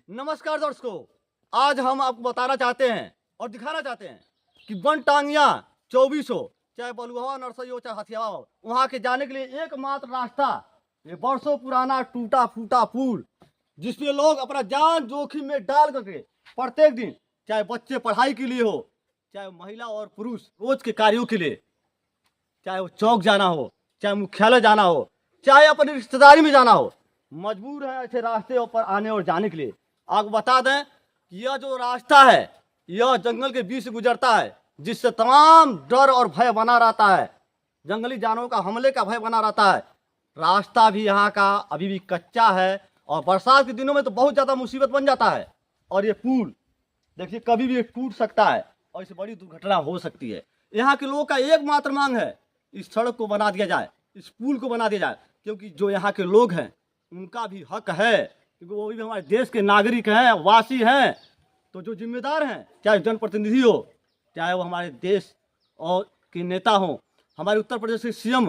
नमस्कार दर्शकों, आज हम आपको बताना चाहते हैं और दिखाना चाहते हैं कि बनटांगिया 24 हो, चाहे बलुआ नर्सरी हो, चाहे हथियावा हो, वहाँ के जाने के लिए एकमात्र रास्ता ये वर्षों पुराना टूटा फूटा पुल, जिसमें लोग अपना जान जोखिम में डाल करके प्रत्येक दिन, चाहे बच्चे पढ़ाई के लिए हो, चाहे महिला और पुरुष रोज के कार्यों के लिए, चाहे वो चौक जाना हो, चाहे मुख्यालय जाना हो, चाहे अपनी रिश्तेदारी में जाना हो, मजबूर है ऐसे रास्ते पर आने और जाने के लिए। आपको बता दें कि यह जो रास्ता है यह जंगल के बीच से गुजरता है, जिससे तमाम डर और भय बना रहता है, जंगली जानवरों का हमले का भय बना रहता है। रास्ता भी यहाँ का अभी भी कच्चा है और बरसात के दिनों में तो बहुत ज़्यादा मुसीबत बन जाता है। और ये पुल देखिए कभी भी ये टूट सकता है और इससे बड़ी दुर्घटना हो सकती है। यहाँ के लोगों का एकमात्र मांग है इस सड़क को बना दिया जाए, इस पुल को बना दिया जाए, क्योंकि जो यहाँ के लोग हैं उनका भी हक है, क्योंकि वो भी हमारे देश के नागरिक हैं, वासी हैं। तो जो जिम्मेदार हैं, चाहे जनप्रतिनिधि हो, चाहे वो हमारे देश और के नेता हों, हमारे उत्तर प्रदेश के सीएम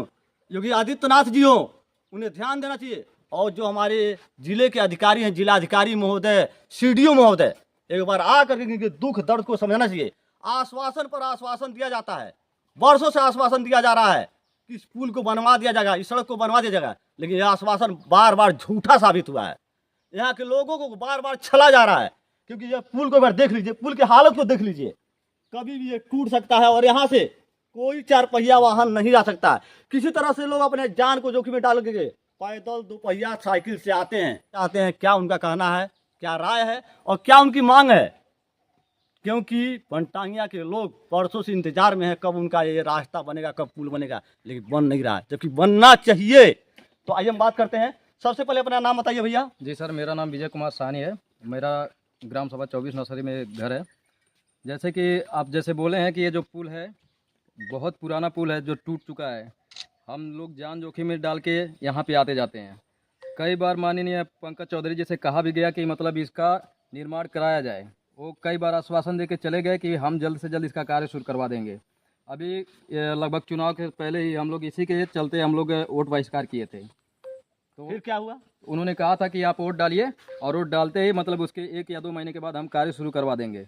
योगी आदित्यनाथ जी हों, उन्हें ध्यान देना चाहिए। और जो हमारे जिले के अधिकारी हैं, जिलाधिकारी महोदय, सीडीओ महोदय, एक बार आ करके इनके दुख दर्द को समझना चाहिए। आश्वासन पर आश्वासन दिया जाता है, वर्षों से आश्वासन दिया जा रहा है कि इस पुल को बनवा दिया जाएगा, इस सड़क को बनवा दिया जाएगा, लेकिन यह आश्वासन बार बार झूठा साबित हुआ है। यहाँ के लोगों को बार बार छला जा रहा है, क्योंकि यह पुल को एक बार देख लीजिए, पुल की हालत को देख लीजिए, कभी भी ये टूट सकता है और यहाँ से कोई चार पहिया वाहन नहीं जा सकता है। किसी तरह से लोग अपने जान को जोखिम में डाल के पैदल दोपहिया साइकिल से आते हैं। क्या उनका कहना है, क्या राय है और क्या उनकी मांग है, क्योंकि बनटांगिया के लोग वर्षों से इंतजार में है कब उनका ये रास्ता बनेगा, कब पुल बनेगा, लेकिन बन नहीं रहा है, जबकि बनना चाहिए। तो आइए हम बात करते हैं। सबसे पहले अपना नाम बताइए भैया। जी सर, मेरा नाम विजय कुमार साहनी है। मेरा ग्राम सभा 24 नर्सरी में घर है। जैसे कि आप जैसे बोले हैं कि ये जो पुल है बहुत पुराना पुल है जो टूट चुका है। हम लोग जान जोखिम में डाल के यहाँ पे आते जाते हैं। कई बार माननीय पंकज चौधरी जी से कहा भी गया कि मतलब इसका निर्माण कराया जाए। वो कई बार आश्वासन दे के चले गए कि हम जल्द से जल्द इसका कार्य शुरू करवा देंगे। अभी लगभग चुनाव के पहले ही हम लोग इसी के चलते हम लोग वोट बहिष्कार किए थे। तो फिर क्या हुआ? उन्होंने कहा था कि आप वोट डालिए और वोट डालते ही मतलब उसके 1 या 2 महीने के बाद हम कार्य शुरू करवा देंगे।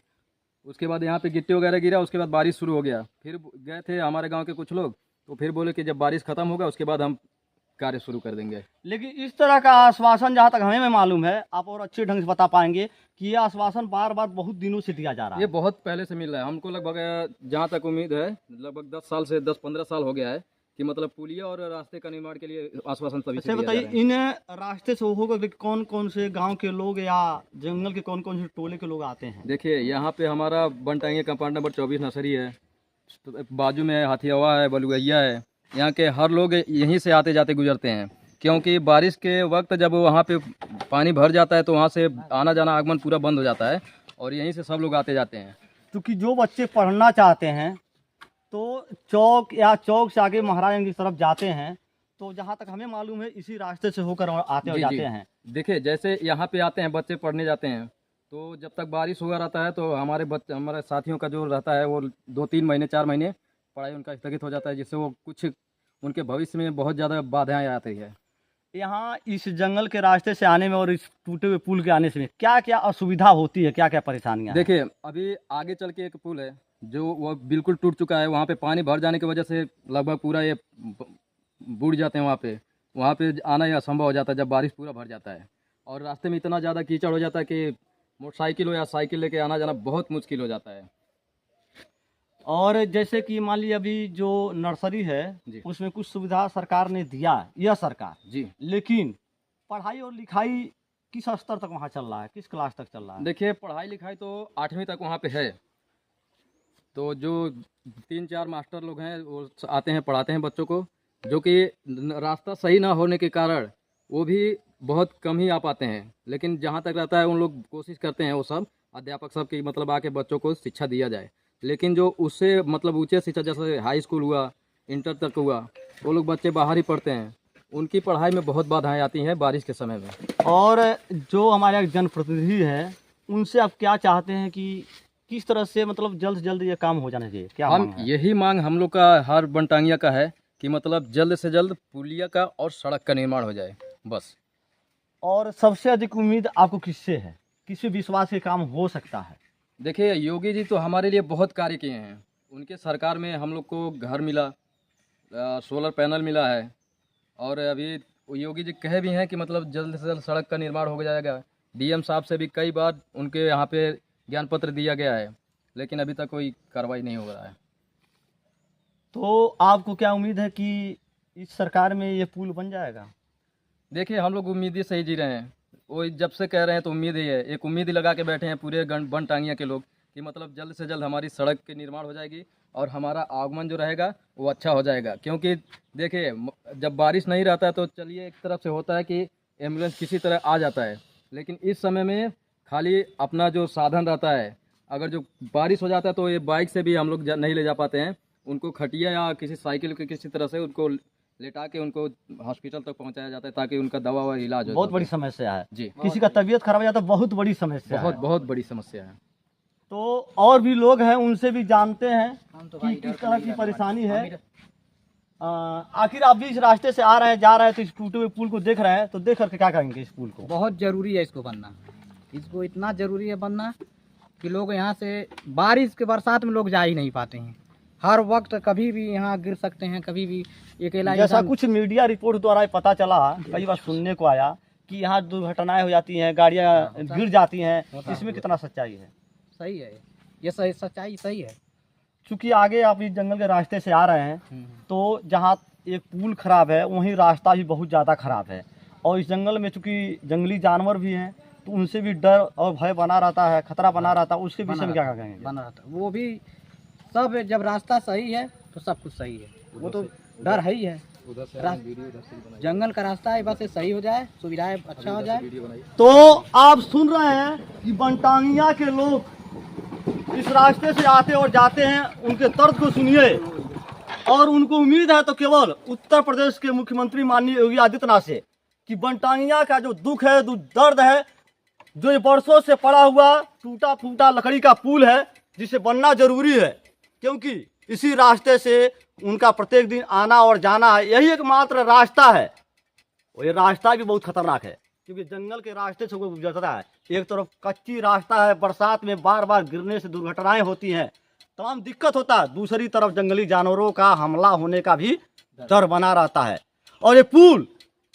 उसके बाद यहाँ पे गिट्टी वगैरह गिरा, उसके बाद बारिश शुरू हो गया। फिर गए थे हमारे गांव के कुछ लोग, तो फिर बोले कि जब बारिश खत्म होगा उसके बाद हम कार्य शुरू कर देंगे। लेकिन इस तरह का आश्वासन जहाँ तक हमें मालूम है, आप और अच्छे ढंग से बता पाएंगे कि ये आश्वासन बार बार बहुत दिनों से दिया जा रहा है। ये बहुत पहले से मिल रहा है हमको। लगभग जहाँ तक उम्मीद है लगभग 10 साल से 10-15 साल हो गया है कि मतलब पुलिया और रास्ते का निर्माण के लिए आश्वासन सभी से अच्छा दिया जा बताइए, रहा है। इन रास्ते से होकर कौन कौन से गांव के लोग या जंगल के कौन कौन से टोले के लोग आते हैं? देखिए यहाँ पे हमारा बनटांगिया कंपाउंड नंबर 24 नर्सरी है, तो बाजू में हथियावा है, बलुगैया है। यहाँ के हर लोग यहीं से आते जाते गुजरते हैं, क्योंकि बारिश के वक्त जब वहाँ पे पानी भर जाता है तो वहाँ से आना जाना आगमन पूरा बंद हो जाता है और यहीं से सब लोग आते जाते हैं। क्योंकि जो बच्चे पढ़ना चाहते हैं तो चौक से आगे महाराजगंज की तरफ जाते हैं, तो जहाँ तक हमें मालूम है इसी रास्ते से होकर आते और जी जाते जी। हैं। देखिए जैसे यहाँ पे आते हैं बच्चे पढ़ने जाते हैं, तो जब तक बारिश हुआ रहता है तो हमारे साथियों का जो रहता है वो 2-3 महीने 4 महीने पढ़ाई उनका स्थगित हो जाता है, जिससे वो कुछ उनके भविष्य में बहुत ज़्यादा बाधाएं आती है। यहाँ इस जंगल के रास्ते से आने में और इस टूटे हुए पुल के आने से क्या क्या असुविधा होती है, क्या क्या परेशानियाँ हैं? देखिए अभी आगे चल के एक पुल है जो वो बिल्कुल टूट चुका है। वहाँ पे पानी भर जाने की वजह से लगभग पूरा ये बूढ़ जाते हैं। वहाँ पे आना ही असंभव हो जाता है जब बारिश पूरा भर जाता है, और रास्ते में इतना ज़्यादा कीचड़ हो जाता है कि मोटरसाइकिल हो या साइकिल लेके आना जाना बहुत मुश्किल हो जाता है। और जैसे कि मान लीजिए अभी जो नर्सरी है जी उसमें कुछ सुविधा सरकार ने दिया, यह सरकार, जी। लेकिन पढ़ाई और लिखाई किस स्तर तक वहाँ चल रहा है, किस क्लास तक चल रहा है? देखिए पढ़ाई लिखाई तो 8वीं तक वहाँ पे है। तो जो 3-4 मास्टर लोग हैं वो आते हैं पढ़ाते हैं बच्चों को, जो कि रास्ता सही ना होने के कारण वो भी बहुत कम ही आ पाते हैं। लेकिन जहाँ तक रहता है उन लोग कोशिश करते हैं, वो सब अध्यापक सब की मतलब आके बच्चों को शिक्षा दिया जाए। लेकिन जो उससे मतलब ऊंचे शिक्षा जैसे हाई स्कूल हुआ, इंटर तक हुआ, वो लोग बच्चे बाहर ही पढ़ते हैं। उनकी पढ़ाई में बहुत बाधाएं आती हैं बारिश के समय में। और जो हमारे जनप्रतिनिधि है उनसे आप क्या चाहते हैं कि किस तरह से मतलब जल्द से जल्द ये काम हो जाना चाहिए, क्या हम मांग है? यही मांग हम लोग का हर बनटांगिया का है कि मतलब जल्द से जल्द पुलिया का और सड़क का निर्माण हो जाए बस। और सबसे अधिक उम्मीद आपको किससे है, किसी विश्वास के काम हो सकता है? देखिए, योगी जी तो हमारे लिए बहुत कार्य किए हैं। उनके सरकार में हम लोग को घर मिला, सोलर पैनल मिला है, और अभी वो योगी जी कहे भी हैं कि मतलब जल्द से जल्द सड़क का निर्माण हो जाएगा। डीएम साहब से भी कई बार उनके यहाँ पे ज्ञान पत्र दिया गया है, लेकिन अभी तक कोई कार्रवाई नहीं हो रहा है। तो आपको क्या उम्मीद है कि इस सरकार में ये पुल बन जाएगा? देखिए, हम लोग उम्मीद से ही जी रहे हैं। वो जब से कह रहे हैं तो उम्मीद ही है, एक उम्मीद ही लगा के बैठे हैं पूरे बन टांगिया के लोग कि मतलब जल्द से जल्द हमारी सड़क के निर्माण हो जाएगी और हमारा आगमन जो रहेगा वो अच्छा हो जाएगा। क्योंकि देखिए, जब बारिश नहीं रहता है तो चलिए एक तरफ से होता है कि एम्बुलेंस किसी तरह आ जाता है, लेकिन इस समय में खाली अपना जो साधन रहता है, अगर जो बारिश हो जाता है तो ये बाइक से भी हम लोग नहीं ले जा पाते हैं। उनको खटिया या किसी साइकिल के किसी तरह से उनको लेटा के उनको हॉस्पिटल तक पहुंचाया जाता है ताकि उनका दवा व इलाज हो। बहुत बड़ी समस्या है जी, किसी का तबीयत खराब हो जाता है, बहुत बड़ी समस्या है। बहुत बड़ी समस्या है। तो और भी लोग हैं, उनसे भी जानते हैं कि किस तरह की परेशानी है। आखिर आप भी इस रास्ते से आ रहे हैं, जा रहे हैं, तो इस टूटे हुए पुल को देख रहे हैं, तो देख करके क्या कहेंगे इस पुल को? बहुत ज़रूरी है इसको बनना। इसको इतना ज़रूरी है बनना कि लोग यहाँ से बारिश के बरसात में लोग जा ही नहीं पाते हैं। हर वक्त कभी भी यहाँ गिर सकते हैं, कभी भी अकेला। जैसा कुछ मीडिया रिपोर्ट द्वारा पता चला, कई बार सुनने को आया कि यहाँ दुर्घटनाएं हो जाती हैं, गाड़ियाँ गिर जाती हैं, इसमें कितना सच्चाई है? सही है, ये सही सच्चाई सही है। क्योंकि आगे आप इस जंगल के रास्ते से आ रहे हैं, तो जहाँ एक पुल खराब है वहीं रास्ता भी बहुत ज़्यादा खराब है, और इस जंगल में चूँकि जंगली जानवर भी हैं तो उनसे भी डर और भय बना रहता है, खतरा बना रहता है। उसके विषय में क्या कहेंगे? बना रहता है वो भी सब। जब रास्ता सही है तो सब कुछ सही है, वो तो डर है ही है। जंगल का रास्ता है, बस ये सही हो जाए, सुविधाएं अच्छा हो जाए। तो आप सुन रहे हैं कि बनटांगिया के लोग इस रास्ते से आते और जाते हैं, उनके दर्द को सुनिए। और उनको उम्मीद है तो केवल उत्तर प्रदेश के मुख्यमंत्री माननीय योगी आदित्यनाथ से कि बनटांगिया का जो दुख है, जो दर्द है, जो ये वर्षों से पड़ा हुआ टूटा फूटा लकड़ी का पुल है, जिसे बनना जरूरी है, क्योंकि इसी रास्ते से उनका प्रत्येक दिन आना और जाना है। यही एकमात्र रास्ता है, और ये रास्ता भी बहुत खतरनाक है क्योंकि जंगल के रास्ते से वो गुजरता है। एक तरफ कच्ची रास्ता है, बरसात में बार बार गिरने से दुर्घटनाएं होती हैं, तमाम दिक्कत होता है। दूसरी तरफ जंगली जानवरों का हमला होने का भी डर बना रहता है। और ये पुल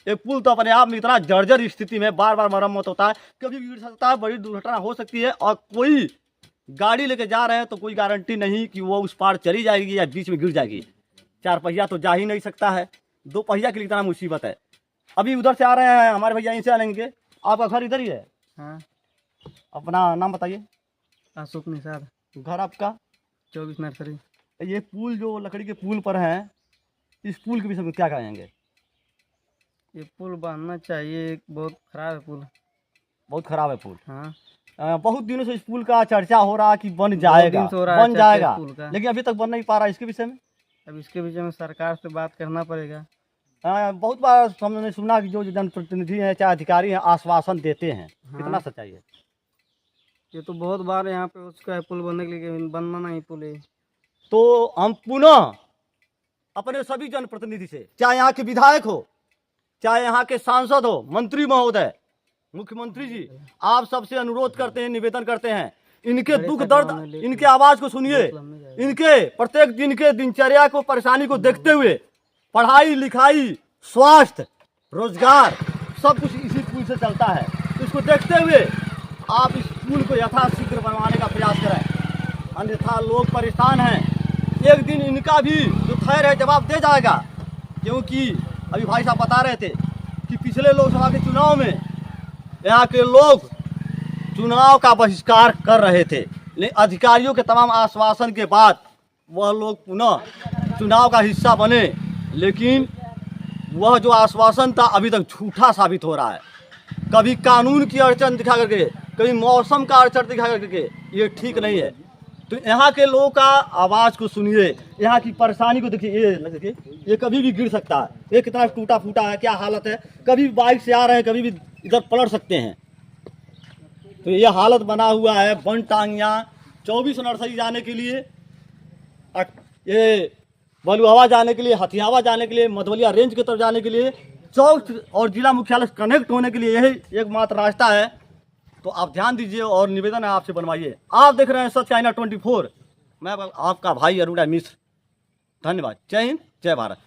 तो अपने आप में इतना जर्जर स्थिति में बार बार मरम्मत होता है, कभी भी गिर सकता है, बड़ी दुर्घटना हो सकती है। और कोई गाड़ी लेके जा रहे हैं तो कोई गारंटी नहीं कि वो उस पार चली जाएगी या बीच में गिर जाएगी। 4 पहिया तो जा ही नहीं सकता है, 2 पहिया के लिए इतना मुसीबत है। अभी उधर से आ रहे हैं हमारे भैया, इनसे आएंगे। आपका घर इधर ही है? हाँ। अपना नाम बताइए। अशोक निषाद। घर आपका? 24 नर्सरी। ये पुल जो लकड़ी के पुल पर है, इस पुल के विषय में क्या कहेंगे? ये पुल बनना चाहिए, बहुत खराब है पुल। बहुत खराब है पुल। हाँ। बहुत दिनों से इस पुल का चर्चा हो रहा कि बन जाएगा, बन जाएगा, लेकिन अभी तक बन नहीं पा रहा। इसके विषय में? अब इसके विषय में सरकार से बात करना पड़ेगा। बहुत बार हमने सुना कि जो जनप्रतिनिधि हैं, चाहे अधिकारी हैं, आश्वासन देते हैं। हाँ। कितना सच्चाई है? ये तो बहुत बार यहाँ पे उसका पुल बनने के लिए बनना नहीं पुल है। तो हम पुनः अपने सभी जनप्रतिनिधि से, चाहे यहाँ के विधायक हो, चाहे यहाँ के सांसद हो, मंत्री महोदय, मुख्यमंत्री जी, आप सबसे अनुरोध करते हैं, निवेदन करते हैं, इनके दुख दर्द, इनके आवाज को सुनिए। इनके प्रत्येक दिन के दिनचर्या को, परेशानी को देखते हुए पढ़ाई लिखाई, स्वास्थ्य, रोजगार सब कुछ इसी पुल से चलता है। तो इसको देखते हुए आप इस पुल को यथाशीघ्र बनवाने का प्रयास करें, अन्यथा लोग परेशान हैं। एक दिन इनका भी जो खैर है जवाब दे जाएगा, क्योंकि अभी भाई साहब बता रहे थे कि पिछले लोकसभा के चुनाव में यहाँ के लोग चुनाव का बहिष्कार कर रहे थे, लेकिन अधिकारियों के तमाम आश्वासन के बाद वह लोग पुनः चुनाव का हिस्सा बने, लेकिन वह जो आश्वासन था अभी तक झूठा साबित हो रहा है। कभी कानून की अड़चन दिखा करके, कभी मौसम का अड़चन दिखा करके, ये ठीक नहीं है। तो यहाँ के लोगों का आवाज़ को सुनिए, यहाँ की परेशानी को देखिए। ये कभी भी गिर सकता है, ये कितना टूटा फूटा है, क्या हालत है। कभी बाइक से आ रहे हैं, कभी भी इधर पलट सकते हैं। तो ये हालत बना हुआ है बनटांगिया 24 नर्सरी जाने के लिए, ये बलुआवा जाने के लिए, हथियावा जाने के लिए, मधवलिया रेंज की तरफ जाने के लिए, चौक और जिला मुख्यालय कनेक्ट होने के लिए यही एकमात्र रास्ता है। तो आप ध्यान दीजिए और निवेदन है आपसे बनवाइए। आप देख रहे हैं सच चाइना 24। मैं आपका भाई अरुणा मिश्र। धन्यवाद। जय हिंद, जय भारत।